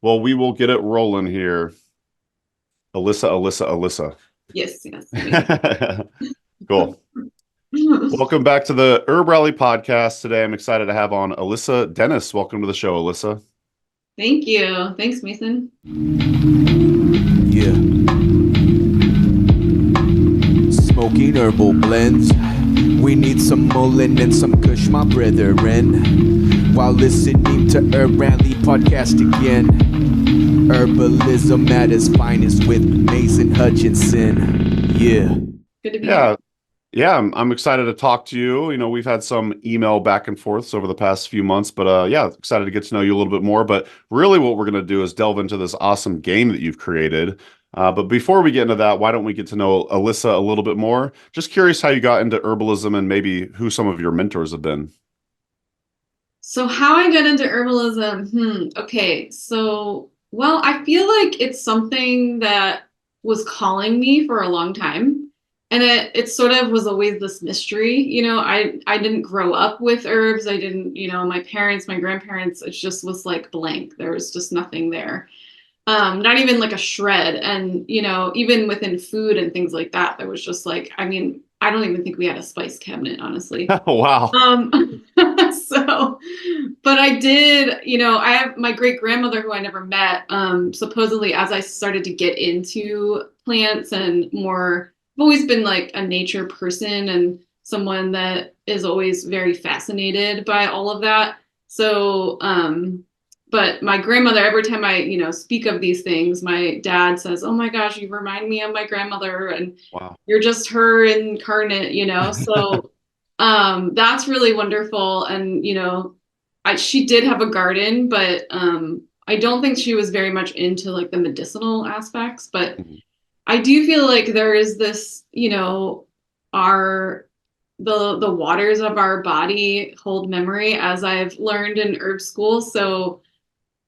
Well, we will get it rolling here. Alyssa. Yes, me. Cool. Welcome back to the HerbRally Podcast. Today, I'm excited to have on Alyssa Dennis. Welcome to the show, Alyssa. Thank you. Thanks, Mason. Yeah. Smoking herbal blends. We need some mullein and some kush, my brethren. While listening to HerbRally Podcast again. Herbalism at its finest with Mason Hutchinson. Yeah. Good to be here. Yeah, I'm excited to talk to you. You know, we've had some email back and forths over the past few months, but yeah, excited to get to know you a little bit more. But really what we're going to do is delve into this awesome game that you've created. But before we get into that, why don't we get to know Alyssa a little bit more? Just curious how you got into herbalism and maybe who some of your mentors have been. So how I got into herbalism? Okay. So, well, I feel like it's something that was calling me for a long time. And it sort of was always this mystery. You know, I didn't grow up with herbs. I didn't, my parents, my grandparents, it just was like blank. There was just nothing there. Not even like a shred. And, even within food and things like that, there was just like, I mean, I don't even think we had a spice cabinet, honestly. Wow. But I did, I have my great grandmother who I never met, supposedly as I started to get into plants and more, I've always been like a nature person and someone that is always very fascinated by all of that. So, but my grandmother, every time I, speak of these things, my dad says, "Oh my gosh, you remind me of my grandmother and Wow. You're just her incarnate, So, that's really wonderful. And, she did have a garden, but, I don't think she was very much into like the medicinal aspects, but I do feel like there is this, the waters of our body hold memory, as I've learned in herb school. So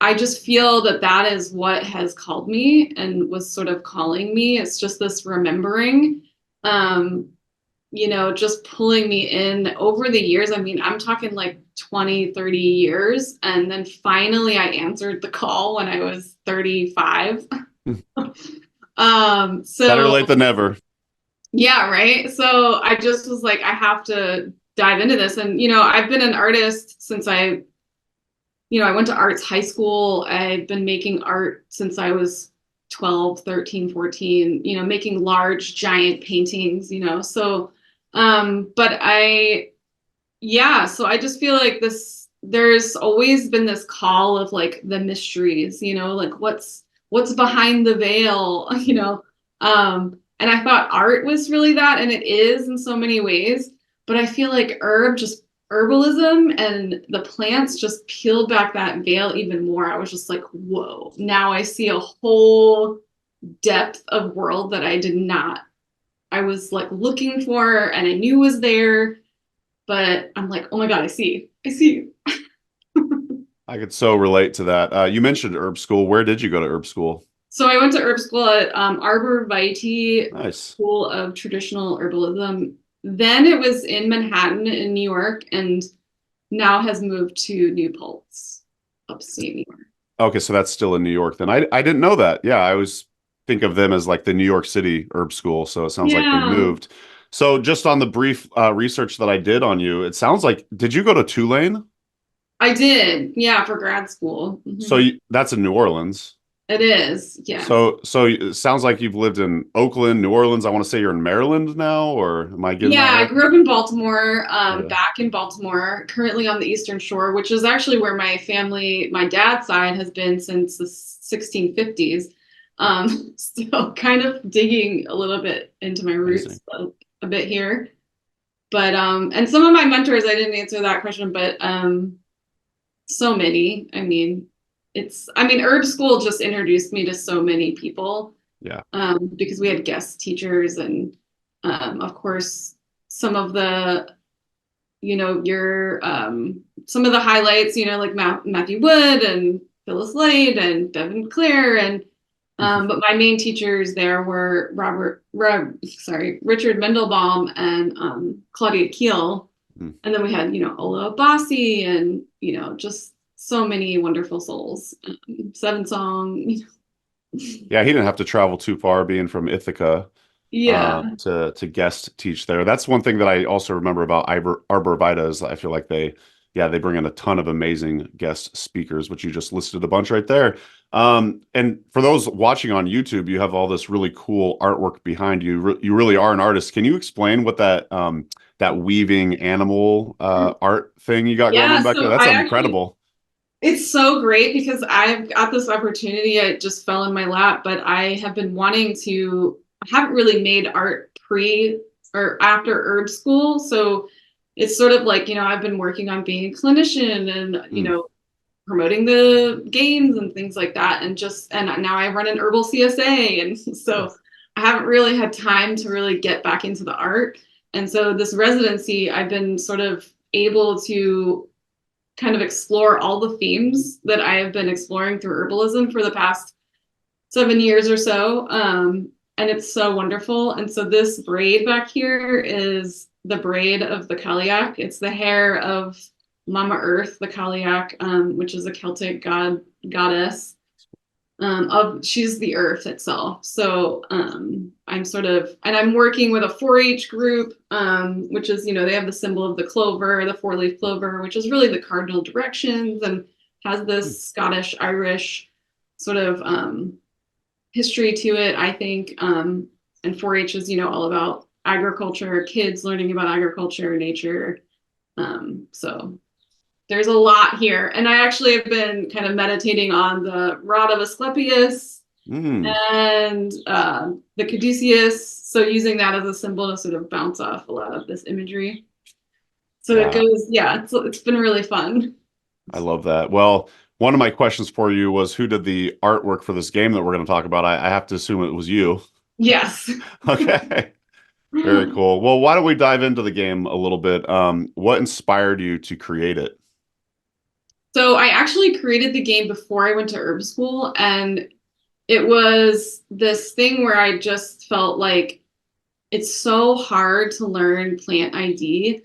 I just feel that is what has called me and was sort of calling me. It's just this remembering, just pulling me in over the years. I mean, I'm talking like 20, 30 years. And then finally I answered the call when I was 35. Better late than never. Yeah, right. So I just was like, I have to dive into this. And, I've been an artist since I went to arts high school. I've been making art since I was 12, 13, 14, making large, giant paintings, So, so I just feel like there's always been this call of like the mysteries, like what's behind the veil, and I thought art was really that, and it is in so many ways, but I feel like herbalism and the plants just peeled back that veil even more. I was just like, whoa, now I see a whole depth of world that I was like looking for and I knew was there, but I'm like, oh my God, I see. I could so relate to that. You mentioned herb school. Where did you go to herb school? So I went to herb school at Arbor Vitae Nice. School of Traditional Herbalism. Then it was in Manhattan in New York, and now has moved to New Paltz, upstate New York. Okay, so that's still in New York then. I didn't know that. Yeah, I always think of them as like the New York City herb school. So it sounds like they moved. So just on the brief research that I did on you, it sounds like, did you go to Tulane? I did, yeah, for grad school. Mm-hmm. So that's in New Orleans. It is, yeah. So it sounds like you've lived in Oakland, New Orleans. I want to say you're in Maryland now, or am I getting that right? I grew up in Baltimore, back in Baltimore, currently on the Eastern Shore, which is actually where my family, my dad's side, has been since the 1650s. So kind of digging a little bit into my roots a bit here. But, and some of my mentors, I didn't answer that question, but so many, herb school just introduced me to so many people. Yeah. Because we had guest teachers and, of course, some of the, some of the highlights, like Matthew Wood and Phyllis Lade and Devin Clare. And, but my main teachers there were Richard Mendelbaum and Claudia Keel. And then we had, Ola Abbasi and, just so many wonderful souls. Seven Song. Yeah, he didn't have to travel too far, being from Ithaca, Yeah. to guest teach there. That's one thing that I also remember about Arbor Vita is I feel like they bring in a ton of amazing guest speakers, which you just listed a bunch right there. And for those watching on YouTube, you have all this really cool artwork behind you. You really are an artist. Can you explain what that weaving animal art thing you got going Yeah, on back there? so That's I actually, incredible. it's so great because I've got this opportunity. It just fell in my lap, but I have been wanting to, I haven't really made art pre or after herb school. So it's sort of like, I've been working on being a clinician and, Mm. promoting the games and things like that. And now I run an herbal CSA. And so I haven't really had time to really get back into the art. And so this residency, I've been sort of able to kind of explore all the themes that I have been exploring through herbalism for the past 7 years or so. And it's so wonderful. And so this braid back here is the braid of the Kaliak. It's the hair of Mama Earth, the Kaliak, which is a Celtic goddess. She's the earth itself. So I'm working with a 4-H group, which is, they have the symbol of the clover, the 4-leaf clover, which is really the cardinal directions and has this Scottish Irish sort of history to it, I think. And 4-H is, all about agriculture, kids learning about agriculture, nature. So there's a lot here. And I actually have been kind of meditating on the rod of Asclepius and the caduceus. So using that as a symbol to sort of bounce off a lot of this imagery. So it goes, it's been really fun. I love that. Well, one of my questions for you was who did the artwork for this game that we're going to talk about? I have to assume it was you. Yes. Okay. Very cool. Well, why don't we dive into the game a little bit? What inspired you to create it? So I actually created the game before I went to herb school, and it was this thing where I just felt like it's so hard to learn plant ID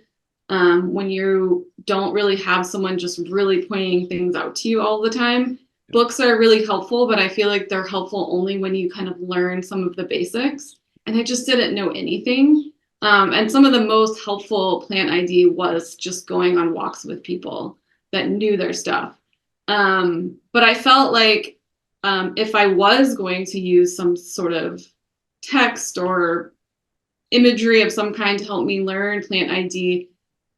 when you don't really have someone just really pointing things out to you all the time. Books are really helpful, but I feel like they're helpful only when you kind of learn some of the basics. And I just didn't know anything. And some of the most helpful plant ID was just going on walks with people that knew their stuff. But I felt like if I was going to use some sort of text or imagery of some kind to help me learn plant ID,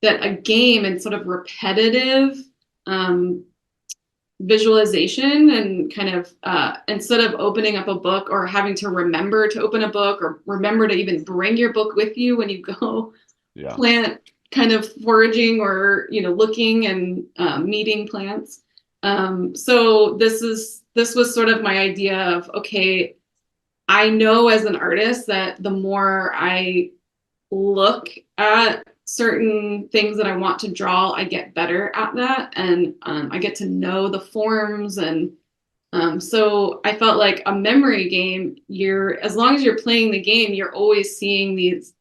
that a game and sort of repetitive visualization and kind of instead of opening up a book or having to remember to open a book or remember to even bring your book with you when you go plant kind of foraging or looking and meeting plants. So this was sort of my idea of, okay, I know as an artist that the more I look at certain things that I want to draw, I get better at that, and I get to know the forms. And so I felt like a memory game, as long as you're playing the game, you're always seeing these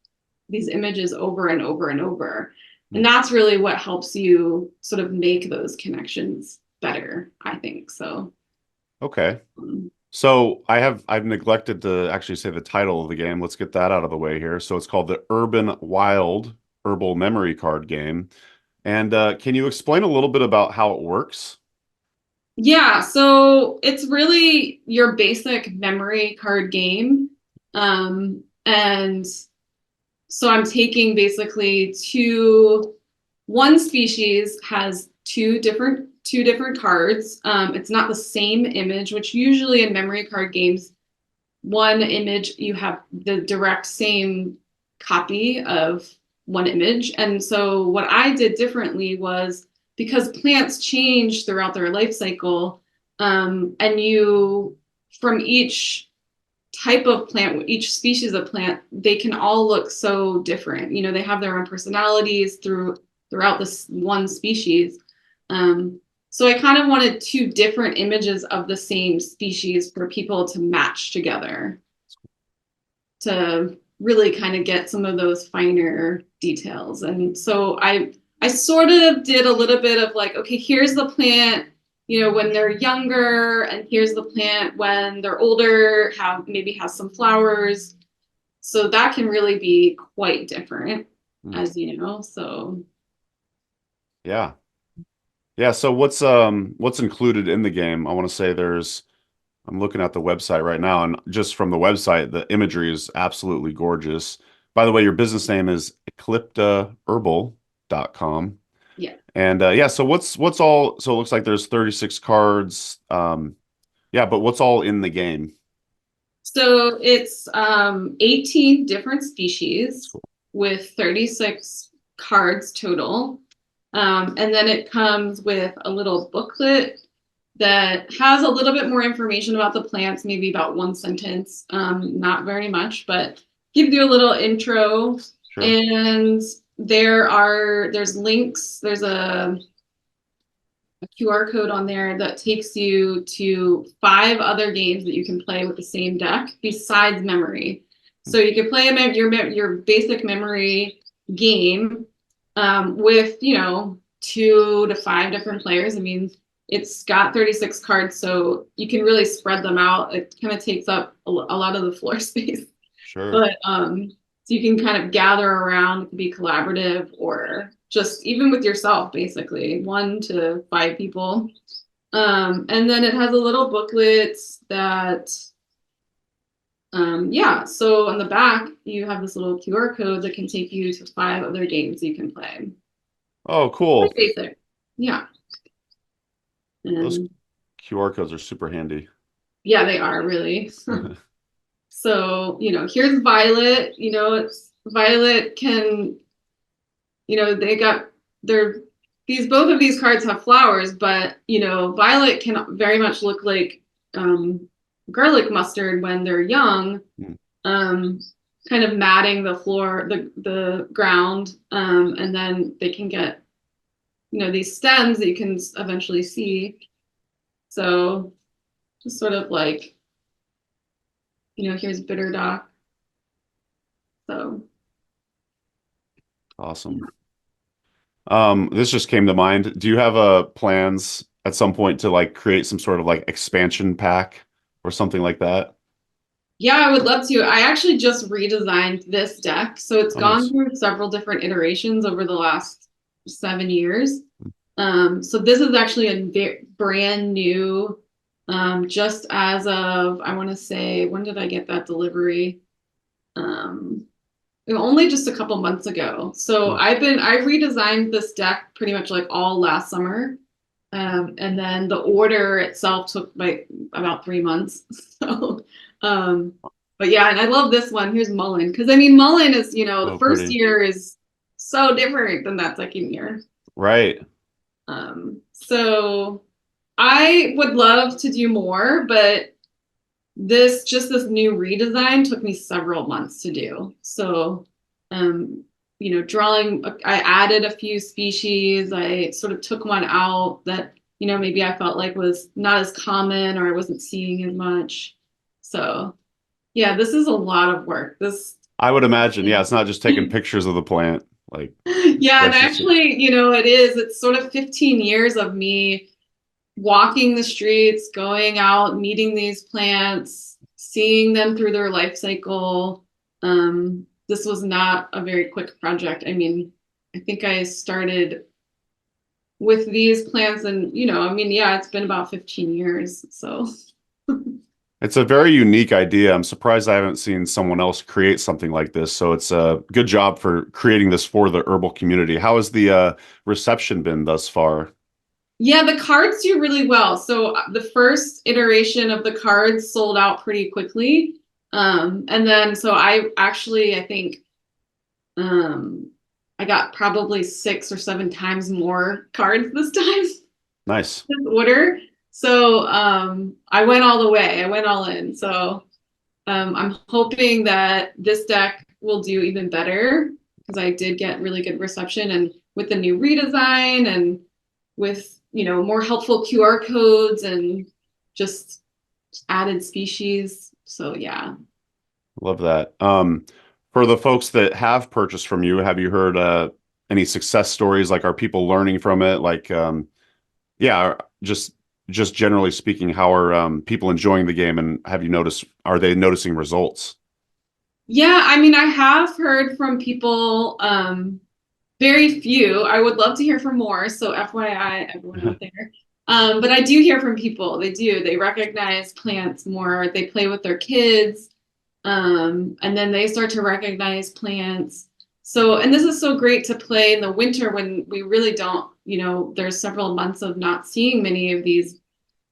images over and over and over. And that's really what helps you sort of make those connections better, I think. So okay. So I've neglected to actually say the title of the game. Let's get that out of the way here. So it's called the Urban Wild Herbal Memory Card Game. And can you explain a little bit about how it works? Yeah, so it's really your basic memory card game. And so I'm taking basically one species has two different cards. It's not the same image, which usually in memory card games, one image, you have the direct same copy of one image. And so what I did differently was, because plants change throughout their life cycle, and from each type of plant, each species of plant, they can all look so different. They have their own personalities throughout this one species. So I kind of wanted two different images of the same species for people to match together to really kind of get some of those finer details. And so I I sort of did a little bit of like, okay, here's the plant, when they're younger, and here's the plant when they're older, maybe has some flowers. So that can really be quite different, as you know. So yeah. Yeah. So what's included in the game? I want to say I'm looking at the website right now, and just from the website, the imagery is absolutely gorgeous. By the way, your business name is ecliptaherbal.com. yeah. And yeah, so what's all, so it looks like there's 36 cards. Yeah, but what's all in the game? So it's 18 different species with 36 cards total. And then it comes with a little booklet that has a little bit more information about the plants, maybe about one sentence, not very much, but gives you a little intro. Sure. And there's links, there's a QR code on there that takes you to 5 other games that you can play with the same deck besides memory. So you can play your basic memory game with 2 to 5 different players. I mean, it's got 36 cards, so you can really spread them out. It kind of takes up a lot of the floor space. Sure. But so you can kind of gather around, it can be collaborative, or just even with yourself, basically 1 to 5 people. And then it has a little booklet that, so on the back, you have this little QR code that can take you to 5 other games you can play. Oh, cool. Pretty basic. Yeah. Those QR codes are super handy. Yeah, they are really. So, here's Violet, Violet can, both of these cards have flowers, but, Violet can very much look like garlic mustard when they're young, kind of matting the floor, the ground, and then they can get, these stems that you can eventually see. So just sort of like, here's bitter dock. So awesome. This just came to mind. Do you have plans at some point to like create some sort of like expansion pack or something like that? Yeah, I would love to. I actually just redesigned this deck. So it's gone through several different iterations over the last 7 years. So this is actually a brand new, just as of, I want to say, when did I get that delivery? Only just a couple months ago. So I redesigned this deck pretty much like all last summer. And then the order itself took like about 3 months. So, but yeah, and I love this one. Here's Mullen. Because I mean, Mullen is, the first year is so different than that second year. Right. So I would love to do more, but this new redesign took me several months to do. So, drawing, I added a few species. I sort of took one out that, maybe I felt like was not as common or I wasn't seeing as much. So yeah, this is a lot of work. I would imagine. Yeah. It's not just taking pictures of the plant. Like, yeah. And actually, it's sort of 15 years of me walking the streets, going out, meeting these plants, seeing them through their life cycle. This was not a very quick project. I mean, I think I started with these plants and, it's been about 15 years. So it's a very unique idea. I'm surprised I haven't seen someone else create something like this. So it's a good job for creating this for the herbal community. How has the reception been thus far? Yeah, the cards do really well. So the first iteration of the cards sold out pretty quickly. And then, so I think I got probably 6 or 7 times more cards this time. Nice. This order. So I went all the way. I went all in. So I'm hoping that this deck will do even better because I did get really good reception, and with the new redesign and with, more helpful QR codes and just added species. So yeah. Love that. For the folks that have purchased from you, have you heard any success stories? Like, are people learning from it? Like, yeah, just generally speaking, how are people enjoying the game, and are they noticing results? Yeah, I mean, I have heard from people, very few. I would love to hear from more. So FYI, everyone out there. But I do hear from people. They do. They recognize plants more. They play with their kids. And then they start to recognize plants. So, and this is so great to play in the winter when we really don't, there's several months of not seeing many of these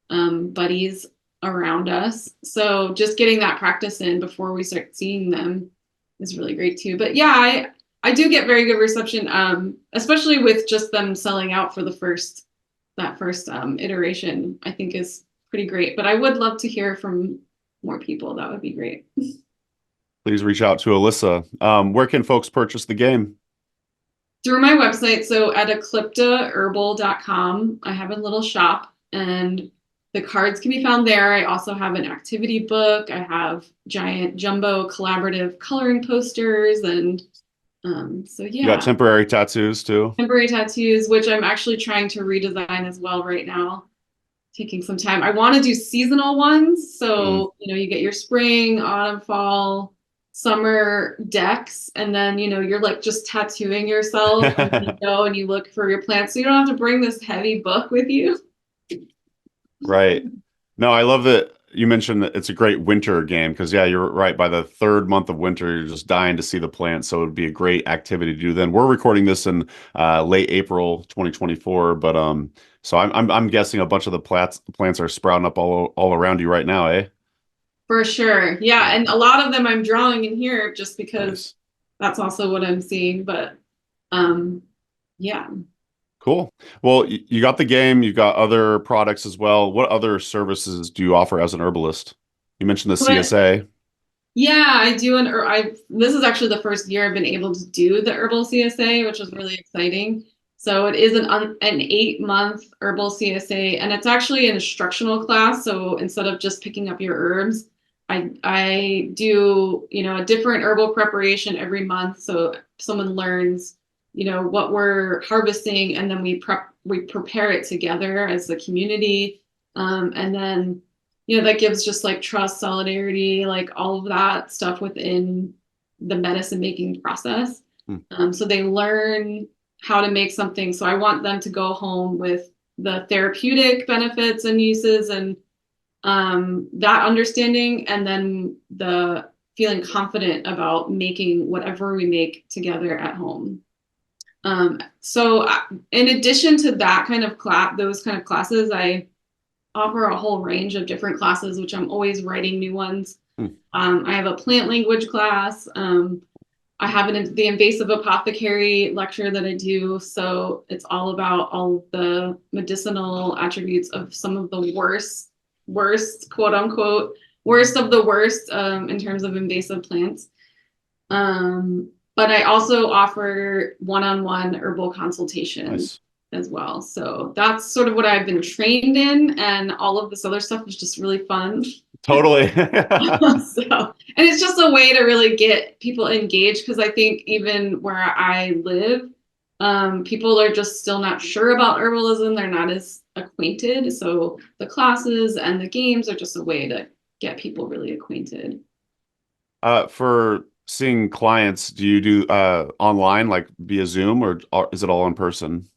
buddies around us. So just getting that practice in before we start seeing them is really great too. But yeah, I do get very good reception, especially with just them selling out for that first iteration, I think is pretty great. But I would love to hear from more people. That would be great. Please reach out to Alyssa. Where can folks purchase the game? Through my website. So at ecliptaherbal.com, I have a little shop and the cards can be found there. I also have an activity book. I have giant jumbo collaborative coloring posters. And so, yeah. You got temporary tattoos too? Temporary tattoos, which I'm actually trying to redesign as well right now. Taking some time. I want to do seasonal ones. So, you get your spring, autumn, fall, summer decks, and then, you're like just tattooing yourself and you go and you look for your plants. So you don't have to bring this heavy book with you. Right. No, I love that you mentioned that it's a great winter game because, yeah, you're right. By the third month of winter, you're just dying to see the plants. So it would be a great activity to do then. We're recording this in late April 2024, but so I'm guessing a bunch of the plants are sprouting up all around you right now, eh? For sure. Yeah. And a lot of them I'm drawing in here just because Nice. that's also what I'm seeing. But yeah. Cool. Well, you got the game, you've got other products as well. What other services do you offer as an herbalist? You mentioned the CSA. Yeah, I do. This is actually the first year I've been able to do the Herbal CSA, which is really exciting. So it is an 8-month Herbal CSA, and it's actually an instructional class. So instead of just picking up your herbs, I do, a different herbal preparation every month. So someone learns, what we're harvesting, and then we prepare it together as a community. And then, that gives just like trust, solidarity, like all of that stuff within the medicine making process. So they learn how to make something. So I want them to go home with the therapeutic benefits and uses and that understanding, and then the feeling confident about making whatever we make together at home. So in addition to that kind of those kind of classes, I offer a whole range of different classes, which I'm always writing new ones. I have a plant language class. I have the invasive apothecary lecture that I do. So it's all about all of the medicinal attributes of some of the worst, quote unquote, worst of the worst in terms of invasive plants. But I also offer one-on-one herbal consultations as well. So that's sort of what I've been trained in, and all of this other stuff is just really fun. Totally. And it's just a way to really get people engaged, because I think even where I live, people are just still not sure about herbalism. They're not as acquainted. So the classes and the games are just a way to get people really acquainted. For seeing clients, do you do online, like via Zoom, or is it all in person?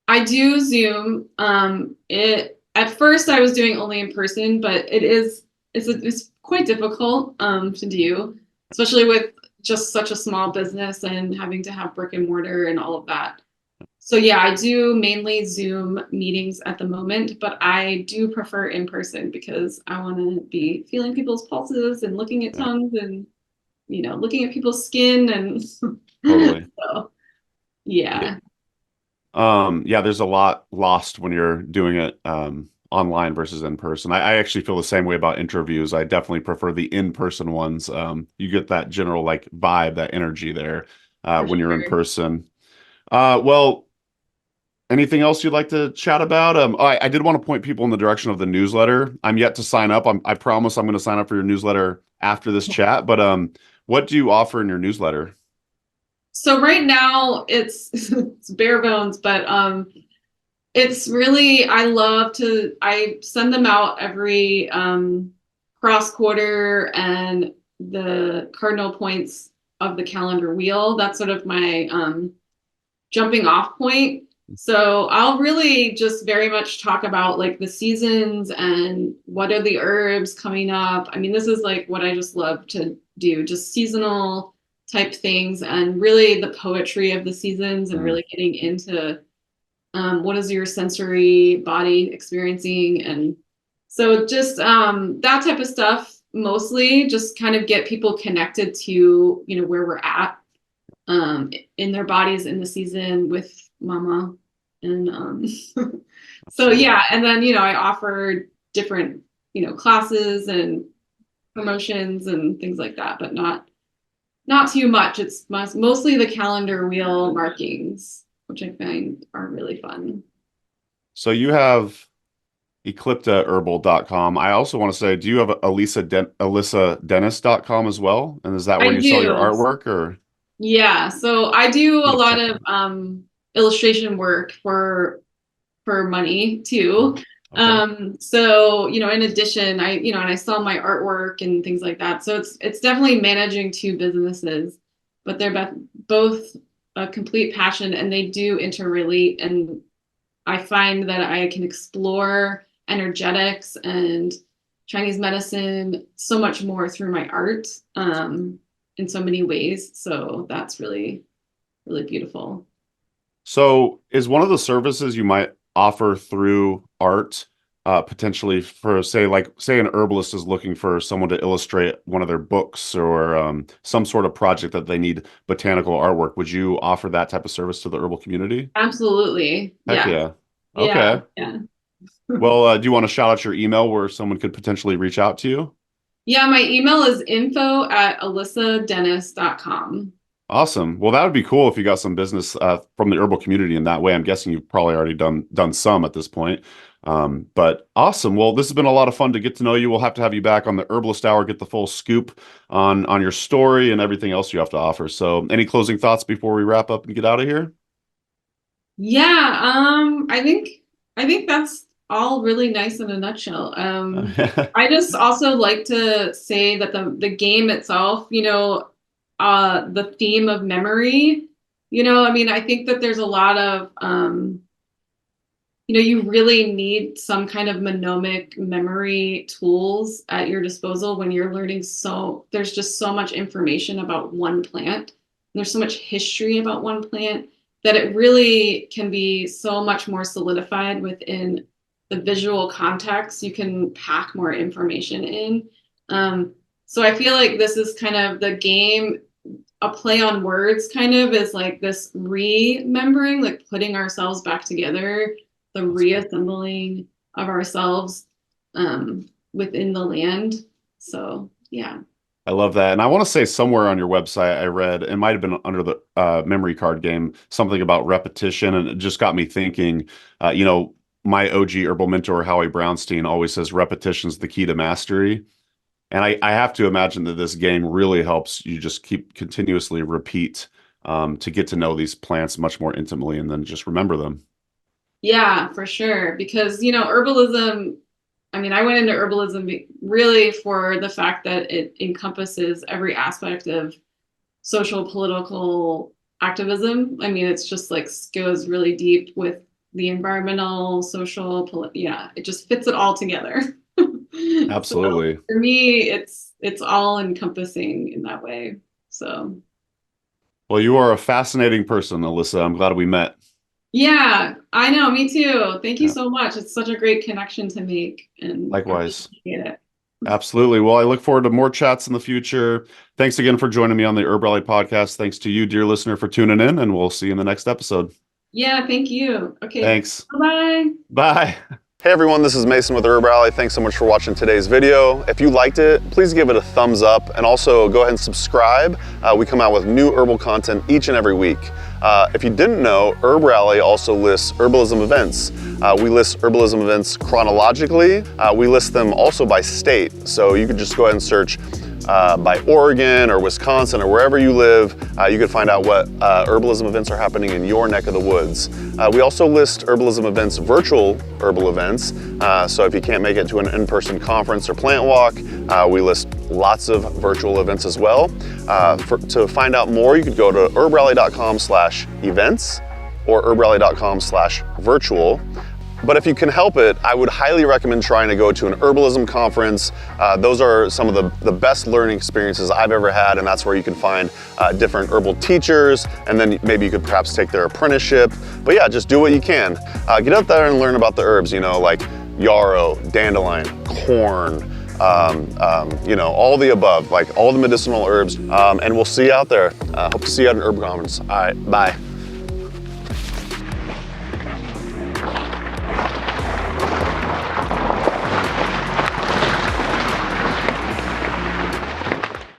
I do Zoom. At first I was doing only in person, but it's quite difficult to do, especially with just such a small business and having to have brick and mortar and all of that. So yeah, I do mainly Zoom meetings at the moment, but I do prefer in person because I want to be feeling people's pulses and looking at tongues and looking at people's skin and Totally. So, yeah. Yeah, there's a lot lost when you're doing it online versus in person. I actually feel the same way about interviews. I definitely prefer the in-person ones. You get that general like vibe, that energy there when you're in person. Well, anything else you'd like to chat about? I did want to point people in the direction of the newsletter. I'm yet to sign up. I promise I'm going to sign up for your newsletter after this chat. But what do you offer in your newsletter? So right now it's it's bare bones, but it's really I send them out every cross quarter and the cardinal points of the calendar wheel. That's sort of my jumping off point. So I'll really just very much talk about like the seasons and what are the herbs coming up. I mean, this is like what I just love to do, just seasonal type things and really the poetry of the seasons and really getting into what is your sensory body experiencing. And so just that type of stuff, mostly just kind of get people connected to, where we're at in their bodies in the season with mama. And so, yeah. And then, I offer different, classes and promotions and things like that, but not too much. It's mostly the calendar wheel markings, which I find are really fun. So you have ecliptaherbal.com. I also want to say, do you have alyssadennis.com as well? And is that where you sell your artwork or? Yeah. So I do a lot of illustration work for money too. Okay. So, in addition, and I sell my artwork and things like that. So it's definitely managing two businesses, but they're both a complete passion and they do interrelate. And I find that I can explore energetics and Chinese medicine so much more through my art in so many ways. So that's really, really beautiful. So is one of the services you might offer through art potentially for say an herbalist is looking for someone to illustrate one of their books or some sort of project that they need botanical artwork? Would you offer that type of service to the herbal community? Absolutely. Heck yeah. Okay. Yeah. Well, do you want to shout out your email where someone could potentially reach out to you? Yeah, my email is info@alyssadennis.com. Awesome. Well, that would be cool if you got some business from the herbal community in that way. I'm guessing you've probably already done some at this point. But awesome. Well, this has been a lot of fun to get to know you. We'll have to have you back on the Herbalist Hour, get the full scoop on your story and everything else you have to offer. So any closing thoughts before we wrap up and get out of here? Yeah, I think that's all really nice in a nutshell. I just also like to say that the game itself, the theme of memory, I think that there's a lot of, you really need some kind of mnemonic memory tools at your disposal when you're learning. There's just so much information about one plant. There's so much history about one plant that it really can be so much more solidified within the visual context. You can pack more information in. So I feel like this is kind of the game, a play on words kind of is like this remembering, like putting ourselves back together, the reassembling of ourselves within the land. So, yeah. I love that. And I want to say somewhere on your website, I read, it might have been under the memory card game, something about repetition. And it just got me thinking, my OG herbal mentor, Howie Brownstein, always says repetition's the key to mastery. And I have to imagine that this game really helps you just keep continuously repeat to get to know these plants much more intimately and then just remember them. Yeah, for sure. Because, herbalism, I went into herbalism really for the fact that it encompasses every aspect of social, political activism. It's just like goes really deep with the environmental, social, it just fits it all together. Absolutely. So for me, it's all encompassing in that way. So. Well, you are a fascinating person, Alyssa. I'm glad we met. Yeah, I know. Me too. Thank you so much. It's such a great connection to make. And likewise. I appreciate it. Absolutely. Well, I look forward to more chats in the future. Thanks again for joining me on the HerbRally podcast. Thanks to you, dear listener, for tuning in, and we'll see you in the next episode. Yeah, thank you. Okay. Thanks. Bye-bye. Bye. Hey everyone, this is Mason with HerbRally. Thanks so much for watching today's video. If you liked it, please give it a thumbs up and also go ahead and subscribe. We come out with new herbal content each and every week. If you didn't know, HerbRally also lists herbalism events. We list herbalism events chronologically. We list them also by state. So you can just go ahead and search by Oregon or Wisconsin or wherever you live, you can find out what herbalism events are happening in your neck of the woods. We also list herbalism events, virtual herbal events. So if you can't make it to an in-person conference or plant walk, we list lots of virtual events as well. To find out more, you could go to herbrally.com/events or herbrally.com/virtual. But if you can help it, I would highly recommend trying to go to an herbalism conference. Those are some of the best learning experiences I've ever had, and that's where you can find different herbal teachers, and then maybe you could perhaps take their apprenticeship. But yeah, just do what you can. Get out there and learn about the herbs, like yarrow, dandelion, corn, all the above, like all the medicinal herbs. And we'll see you out there. Hope to see you at an herb conference. All right, bye.